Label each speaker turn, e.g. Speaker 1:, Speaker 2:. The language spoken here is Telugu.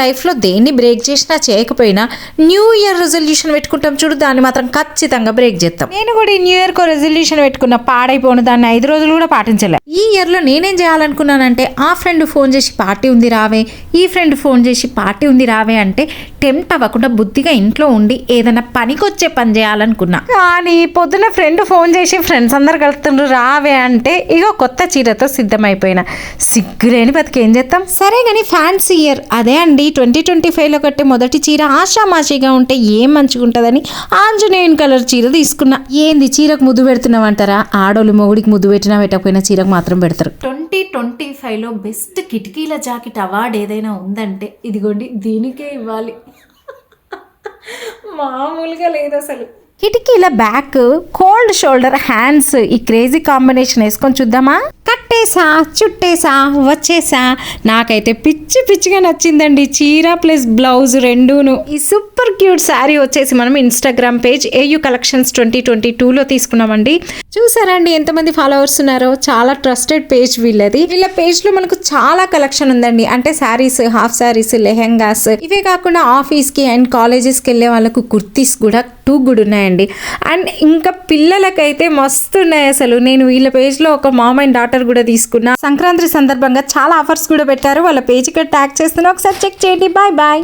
Speaker 1: లైఫ్లో దేన్ని బ్రేక్ చేసినా చేయకపోయినా న్యూ ఇయర్ రెజల్యూషన్ పెట్టుకుంటాం చూడు, దాన్ని మాత్రం ఖచ్చితంగా బ్రేక్ చేస్తాం. నేను కూడా ఈ న్యూ ఇయర్కో రెజల్యూషన్ పెట్టుకున్న, పాడైపోను, దాన్ని 5 రోజులు కూడా పాటించలే. ఈ ఇయర్లో నేనేం చేయాలనుకున్నానంటే, ఆ ఫ్రెండ్ ఫోన్ చేసి పార్టీ ఉంది రావే, ఈ ఫ్రెండ్ ఫోన్ చేసి పార్టీ ఉంది రావే అంటే టెంప్ట్ అవ్వకుండా బుద్ధిగా ఇంట్లో ఉండి ఏదైనా పనికొచ్చే పని చేయాలనుకున్నా. కానీ పొద్దున ఫ్రెండ్ ఫోన్ చేసి ఫ్రెండ్స్ అందరు కలుపుతుండ్రు రావే అంటే ఇగో కొత్త చీరతో సిద్ధమైపోయినా. సిగ్గులేని బతికేం చేస్తాం. సరే కానీ ఫ్యాన్సీ ఇయర్ అదే అండి, 2025లో కట్టే మొదటి చీర ఆషామాషిగా ఉంటే ఏం మంచిగా ఉంటుందని ఆంజనేయుని కలర్ చీర తీసుకున్నా. ఏంది చీరకు ముద్దు పెడుతున్నామంటారా? ఆడోళ్ళు మొగుడికి ముద్దు పెట్టినా పెట్టకపోయినా చీరకు మాత్రం పెడతారు. 2025లో బెస్ట్ కిటికీల జాకెట్ అవార్డు ఏదైనా ఉందంటే ఇదిగోండి, దీనికే ఇవ్వాలి. మామూలుగా లేదు అసలు. కిటికీల బ్యాక్, కోల్డ్ షోల్డర్, హ్యాండ్స్ ఈ క్రేజీ కాంబినేషన్ వేసుకొని చూద్దామా? కట్టేసా, చుట్టేసా, వచ్చేసా. నాకైతే పిచ్చి పిచ్చిగా నచ్చిందండి చీర ప్లస్ బ్లౌజ్ రెండూను. ఈ సూపర్ క్యూట్ శారీ వచ్చేసి మనం ఇన్స్టాగ్రామ్ పేజ్ AU Collections 2022లో తీసుకున్నామండి. చూసారండి ఎంతమంది ఫాలోవర్స్ ఉన్నారో? చాలా ట్రస్టెడ్ పేజ్ వీళ్ళది. వీళ్ళ పేజ్లో మనకు చాలా కలెక్షన్ ఉందండి. అంటే శారీస్, హాఫ్ శారీస్, లెహెంగాస్, ఇవే కాకుండా ఆఫీస్కి అండ్ కాలేజెస్కి వెళ్ళే వాళ్ళకు కుర్తీస్ కూడా 2 కూడా ఉన్నాయండి. అండ్ ఇంకా పిల్లలకైతే మస్తు ఉన్నాయి అసలు. నేను వీళ్ళ పేజ్లో ఒక మామ్ అండ్ డాటర్ కూడా తీసుకున్నా. సంక్రాంతి సందర్భంగా చాలా ఆఫర్స్ కూడా పెట్టారు. వాళ్ళ పేజ్ ఇక్కడ ట్యాగ్ చేస్తున్నా, ఒకసారి చెక్ చేయండి. Bye bye.